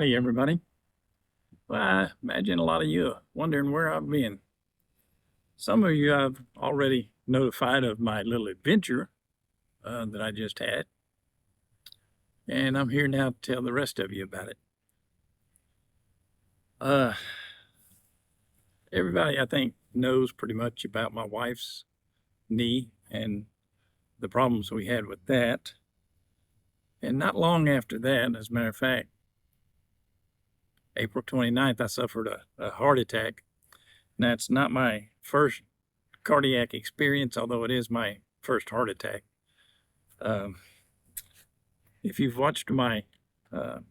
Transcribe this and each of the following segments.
Howdy, everybody. Well, I imagine a lot of you are wondering where I've been. Some of you I've already notified of my little adventure that I just had. And I'm here now to tell the rest of you about it. Everybody, I think, knows pretty much about my wife's knee and the problems we had with that. And not long after that, as a matter of fact, April 29th, I suffered a heart attack. Now, it's not my first cardiac experience, although it is my first heart attack. If you've watched my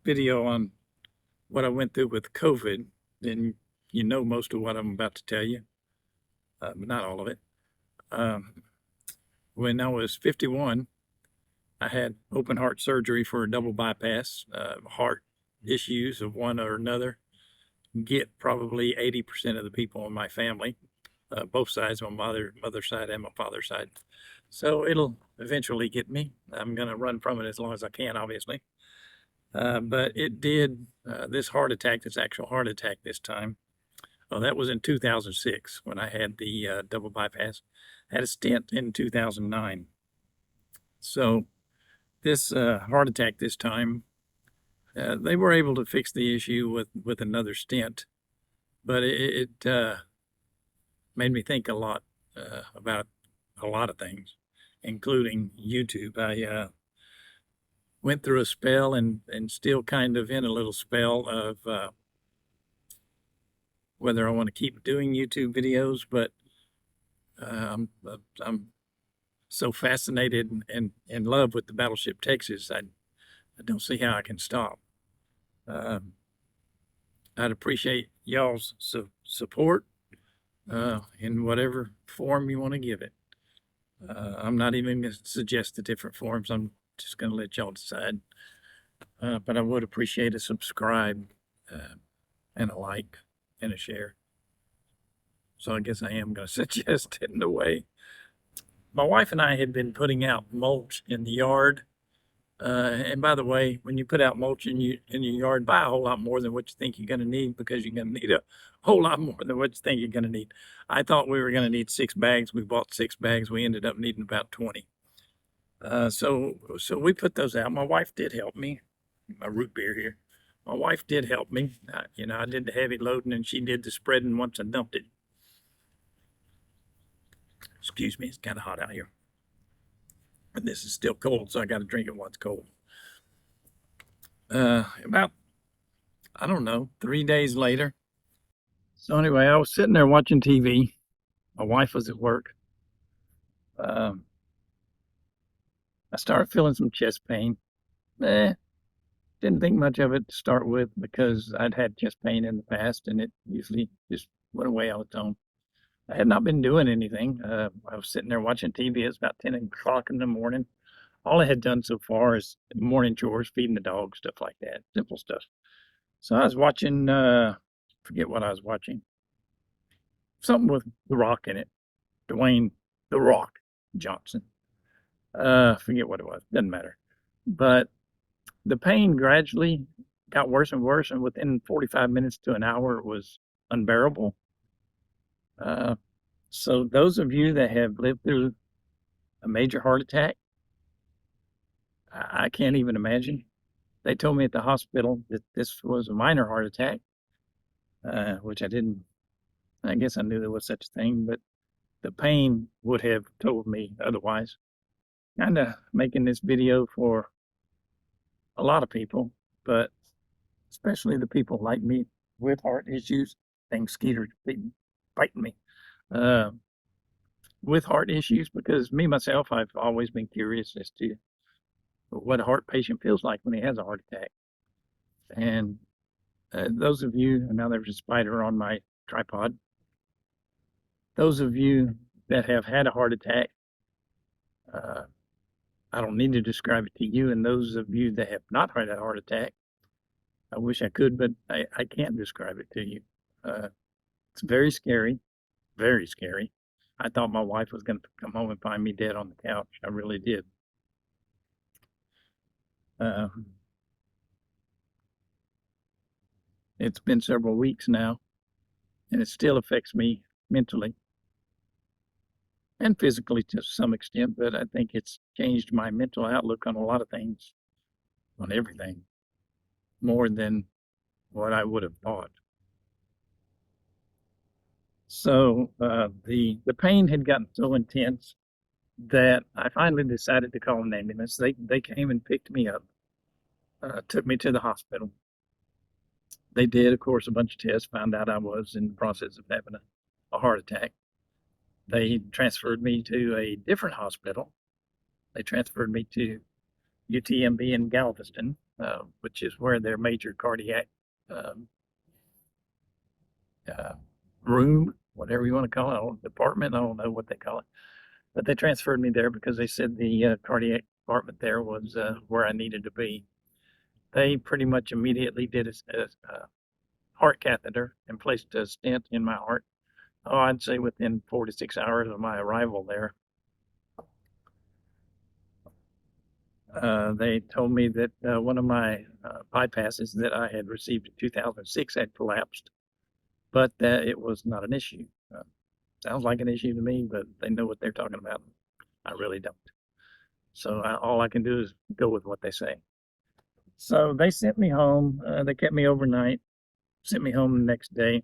video on what I went through with COVID, then you know most of what I'm about to tell you, but not all of it. When I was 51, I had open heart surgery for a double bypass. Heart issues of one or another get probably 80% of the people in my family, both sides, my mother's side and my father's side. So it'll eventually get me. I'm going to run from it as long as I can, obviously. But it did, this heart attack, this actual heart attack this time, well, that was in 2006 when I had the double bypass. I had a stent in 2009. So this heart attack this time, they were able to fix the issue with another stent, but it made me think a lot about a lot of things, including YouTube. I went through a spell and still kind of in a little spell of whether I want to keep doing YouTube videos, but I'm so fascinated and in love with the Battleship Texas, I don't see how I can stop. I'd appreciate y'all's support in whatever form you want to give it. I'm not even going to suggest the different forms. I'm just going to let y'all decide. But I would appreciate a subscribe and a like and a share. So I guess I am going to suggest it in a way. My wife and I had been putting out mulch in the yard. And by the way, when you put out mulch in your yard, buy a whole lot more than what you think you're going to need, because you're going to need a whole lot more than what you think you're going to need. I thought we were going to need 6 bags. We bought 6 bags. We ended up needing about 20. So we put those out. My wife did help me. My root beer here. My wife did help me. I did the heavy loading and she did the spreading once I dumped it. Excuse me, it's kind of hot out here. And this is still cold, so I got to drink it while it's cold. About, I don't know, 3 days later. So anyway, I was sitting there watching TV. My wife was at work. I started feeling some chest pain. Didn't think much of it to start with, because I'd had chest pain in the past and it usually just went away on its own. I had not been doing anything. I was sitting there watching TV. It's about 10 o'clock in the morning. All I had done so far is morning chores, feeding the dog, stuff like that, simple stuff. So I was watching, forget what I was watching. Something with The Rock in it. Dwayne The Rock Johnson. Forget what it was. Doesn't matter. But the pain gradually got worse and worse, and within 45 minutes to an hour, it was unbearable. So those of you that have lived through a major heart attack, I can't even imagine. They told me at the hospital that this was a minor heart attack, which I didn't. I guess I knew there was such a thing, but the pain would have told me otherwise. Kind of making this video for a lot of people, but especially the people like me with heart issues. Dang, skeeters biting me. With heart issues, because me, myself, I've always been curious as to what a heart patient feels like when he has a heart attack. And those of you, and now there's a spider on my tripod, those of you that have had a heart attack, I don't need to describe it to you. And those of you that have not had a heart attack, I wish I could, but I can't describe it to you. It's very scary, very scary. I thought my wife was going to come home and find me dead on the couch. I really did. It's been several weeks now, and it still affects me mentally and physically to some extent, but I think it's changed my mental outlook on a lot of things, on everything, more than what I would have thought. So the pain had gotten so intense that I finally decided to call an ambulance. They came and picked me up, took me to the hospital. They did, of course, a bunch of tests, found out I was in the process of having a heart attack. They transferred me to a different hospital. They transferred me to UTMB in Galveston, which is where their major cardiac um, room, whatever you want to call it, department, I don't know what they call it. But they transferred me there because they said the cardiac department there was where I needed to be. They pretty much immediately did a heart catheter and placed a stent in my heart. Oh, I'd say within 4 to 6 hours of my arrival there. They told me that one of my bypasses that I had received in 2006 had collapsed, but that it was not an issue. Sounds like an issue to me, but they know what they're talking about. I really don't. So all I can do is go with what they say. So they sent me home. They kept me overnight, sent me home the next day.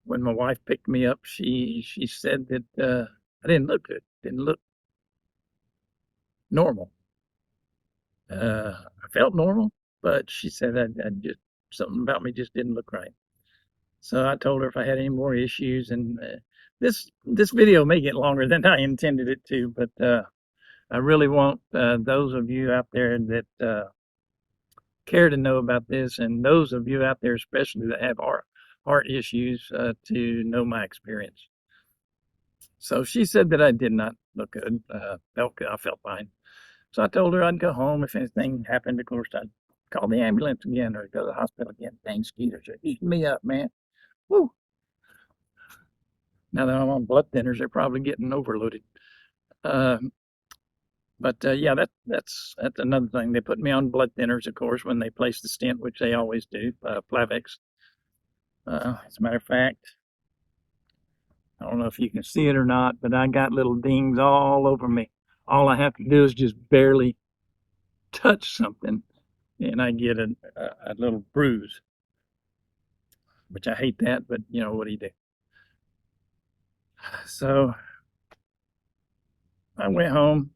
When my wife picked me up, she said that I didn't look good, didn't look normal. I felt normal, but she said I just something about me just didn't look right. So I told her if I had any more issues, and this video may get longer than I intended it to, but I really want those of you out there that care to know about this, and those of you out there especially that have heart issues to know my experience. So she said that I did not look good. I felt fine. So I told her I'd go home. If anything happened, of course, I'd call the ambulance again or go to the hospital again. Dang mosquitoes are eating me up, man. Woo! Now that I'm on blood thinners, they're probably getting overloaded. Yeah, that's another thing. They put me on blood thinners, of course, when they place the stent, which they always do, Plavix. As a matter of fact, I don't know if you can see it or not, but I got little dings all over me. All I have to do is just barely touch something, and I get a little bruise, which I hate that, but you know, what do you do? So I went home.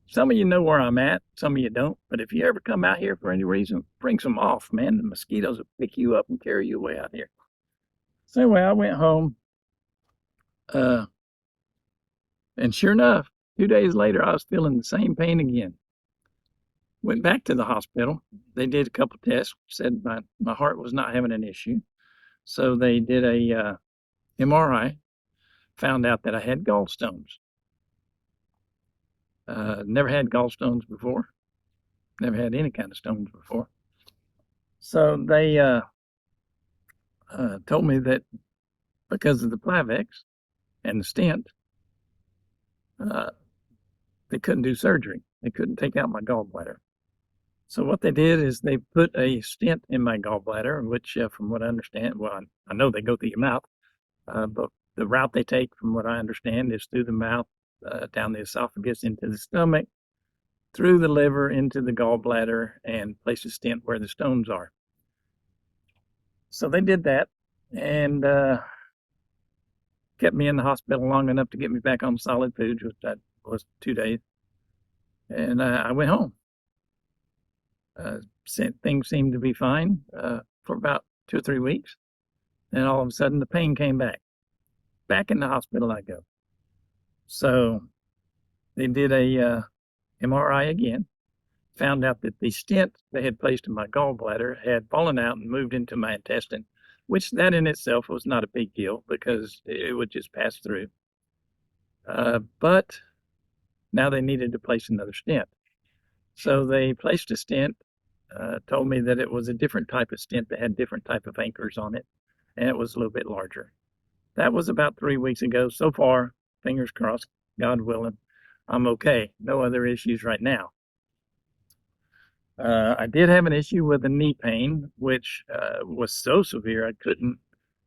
Some of you know where I'm at, some of you don't, but if you ever come out here for any reason, bring some off, man. The mosquitoes will pick you up and carry you away out here. So anyway, I went home, and sure enough, 2 days later, I was feeling the same pain again. Went back to the hospital. They did a couple tests, said my heart was not having an issue. So they did a MRI, found out that I had gallstones. Never had gallstones before. Never had any kind of stones before. So they told me that because of the Plavix and the stent, they couldn't do surgery. They couldn't take out my gallbladder. So what they did is they put a stent in my gallbladder, which, from what I understand, well, I know they go through your mouth, but the route they take, from what I understand, is through the mouth, down the esophagus, into the stomach, through the liver, into the gallbladder, and place a stent where the stones are. So they did that, and kept me in the hospital long enough to get me back on solid foods, which that was 2 days. And I went home. Things seemed to be fine for about 2 or 3 weeks. And all of a sudden, the pain came back. Back in the hospital I go. So they did a MRI again. Found out that the stent they had placed in my gallbladder had fallen out and moved into my intestine, which that in itself was not a big deal because it would just pass through. But now they needed to place another stent. So they placed a stent, told me that it was a different type of stent that had different type of anchors on it, and it was a little bit larger. That was about 3 weeks ago. So far, fingers crossed, God willing, I'm okay. No other issues right now. I did have an issue with the knee pain, which was so severe I couldn't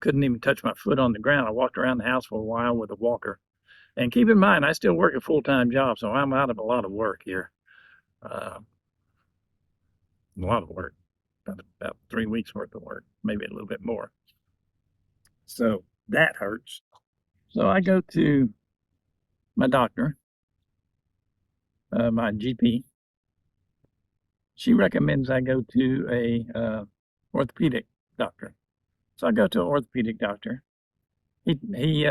even touch my foot on the ground. I walked around the house for a while with a walker. And keep in mind, I still work a full-time job, so I'm out of a lot of work here. A lot of work, about 3 weeks worth of work, maybe a little bit more. So that hurts. So I go to my doctor, my GP. She recommends I go to a orthopedic doctor. So I go to an orthopedic doctor. He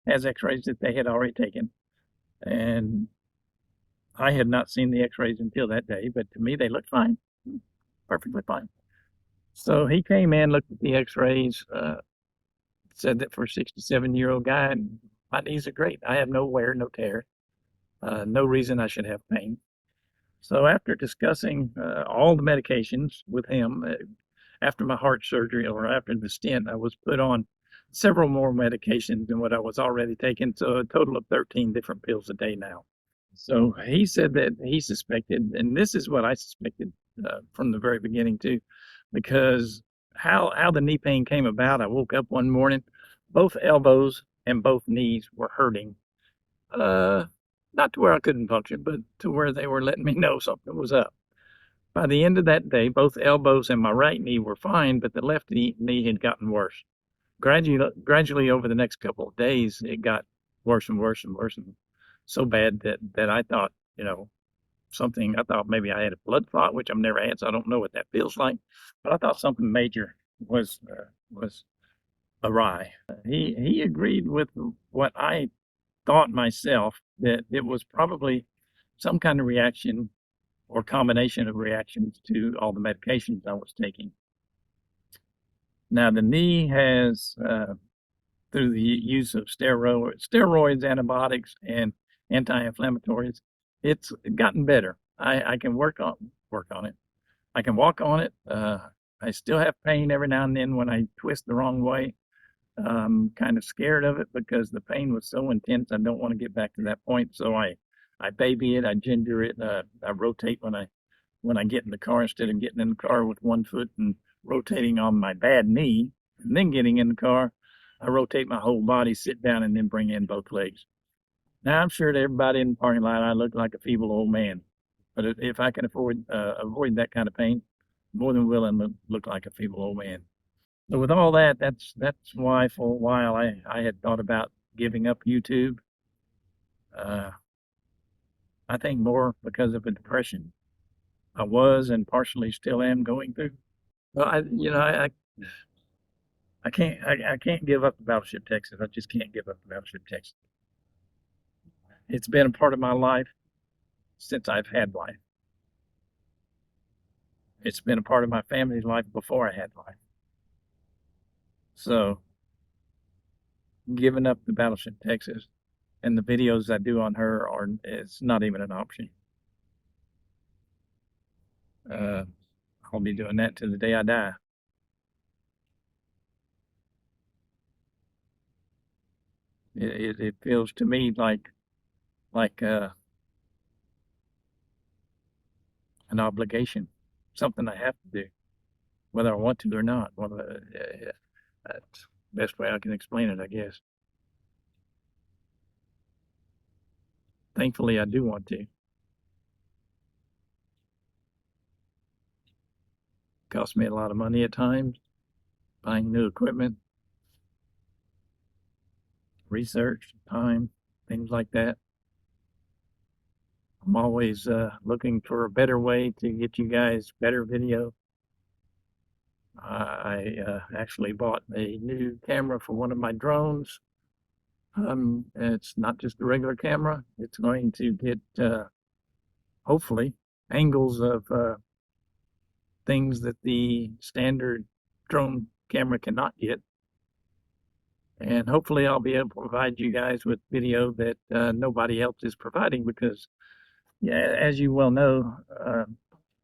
has x-rays that they had already taken. And I had not seen the x-rays until that day, but to me they looked fine, perfectly fine. So he came in, looked at the x-rays, said that for a 67-year-old guy, my knees are great. I have no wear, no tear, no reason I should have pain. So after discussing all the medications with him, after my heart surgery or after the stent, I was put on several more medications than what I was already taking, so a total of 13 different pills a day now. So he said that he suspected, and this is what I suspected from the very beginning too, because how the knee pain came about, I woke up one morning, both elbows and both knees were hurting. Not to where I couldn't function, but to where they were letting me know something was up. By the end of that day, both elbows and my right knee were fine, but the left knee had gotten worse. Gradually over the next couple of days, it got worse and worse and worse, and so bad that I thought, I thought maybe I had a blood clot, which I've never had, so I don't know what that feels like. But I thought something major was awry. He agreed with what I thought myself, that it was probably some kind of reaction or combination of reactions to all the medications I was taking. Now the knee has, through the use of steroids, antibiotics, and anti-inflammatories, it's gotten better. I can work on it. I can walk on it. I still have pain every now and then when I twist the wrong way. I'm kind of scared of it because the pain was so intense. I don't want to get back to that point. So I baby it. I ginger it. I rotate when I get in the car, instead of getting in the car with one foot and rotating on my bad knee and then getting in the car. I rotate my whole body, sit down, and then bring in both legs. Now, I'm sure to everybody in the parking lot, I look like a feeble old man. But if I can avoid that kind of pain, more than willing to look like a feeble old man. So with all that, that's why for a while I had thought about giving up YouTube. I think more because of a depression I was and partially still am going through. Well, I can't give up the Battleship Texas. I just can't give up the Battleship Texas. It's been a part of my life since I've had life. It's been a part of my family's life before I had life. So giving up the Battleship Texas and the videos I do on her it's not even an option. I'll be doing that to the day I die. It feels to me like an obligation, something I have to do, whether I want to or not. That's the best way I can explain it, I guess. Thankfully, I do want to. Costs me a lot of money at times, buying new equipment, research, time, things like that. I'm always looking for a better way to get you guys better video. I actually bought a new camera for one of my drones. It's not just a regular camera. It's going to get, hopefully, angles of things that the standard drone camera cannot get. And hopefully I'll be able to provide you guys with video that nobody else is providing, because, yeah, as you well know,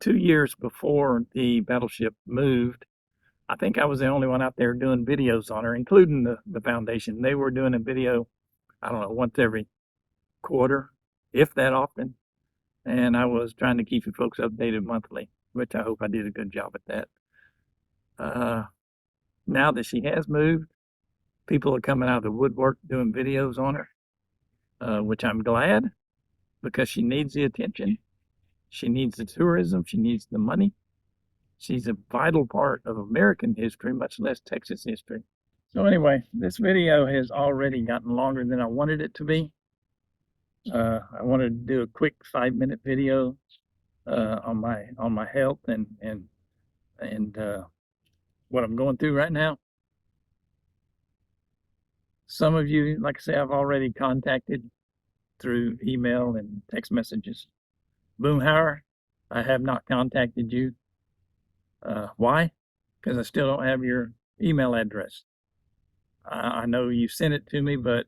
2 years before the battleship moved, I think I was the only one out there doing videos on her, including the foundation. They were doing a video, I don't know, once every quarter, if that often. And I was trying to keep you folks updated monthly. which I hope I did a good job at that. Now that she has moved, people are coming out of the woodwork doing videos on her, which I'm glad, because she needs the attention. She needs the tourism. She needs the money. She's a vital part of American history, much less Texas history. So anyway, this video has already gotten longer than I wanted it to be. I wanted to do a quick 5-minute video on my health and what I'm going through right now. Some of you, like I say, I've already contacted through email and text messages. Boomhauer, I have not contacted you. Why? Because I still don't have your email address. I know you sent it to me, but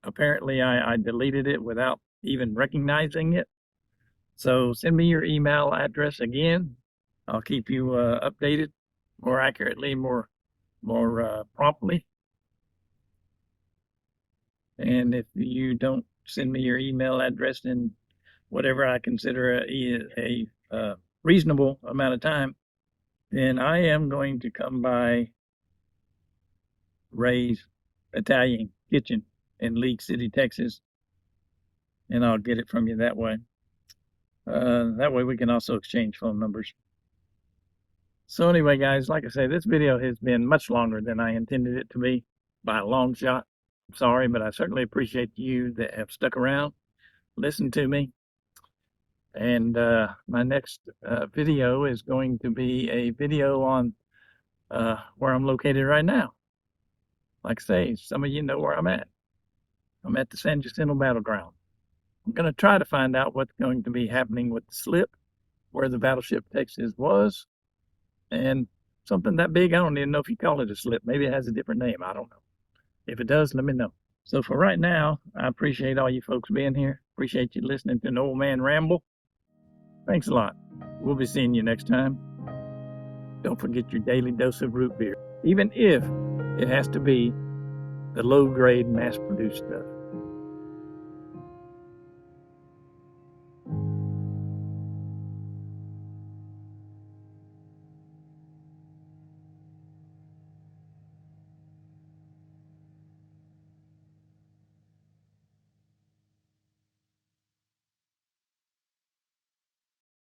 apparently I deleted it without even recognizing it. So send me your email address again. I'll keep you updated more accurately, more promptly. And if you don't send me your email address in whatever I consider a reasonable amount of time, then I am going to come by Ray's Italian Kitchen in League City, Texas, and I'll get it from you that way. That way we can also exchange phone numbers. So anyway, guys, like I say, this video has been much longer than I intended it to be by a long shot. I'm sorry, but I certainly appreciate you that have stuck around, listened to me. And my next video is going to be a video on where I'm located right now. Like I say, some of you know where I'm at. I'm at the San Jacinto Battleground. I'm going to try to find out what's going to be happening with the slip, where the Battleship Texas was, and something that big, I don't even know if you call it a slip. Maybe it has a different name. I don't know. If it does, let me know. So for right now, I appreciate all you folks being here. Appreciate you listening to an old man ramble. Thanks a lot. We'll be seeing you next time. Don't forget your daily dose of root beer, even if it has to be the low-grade, mass-produced stuff.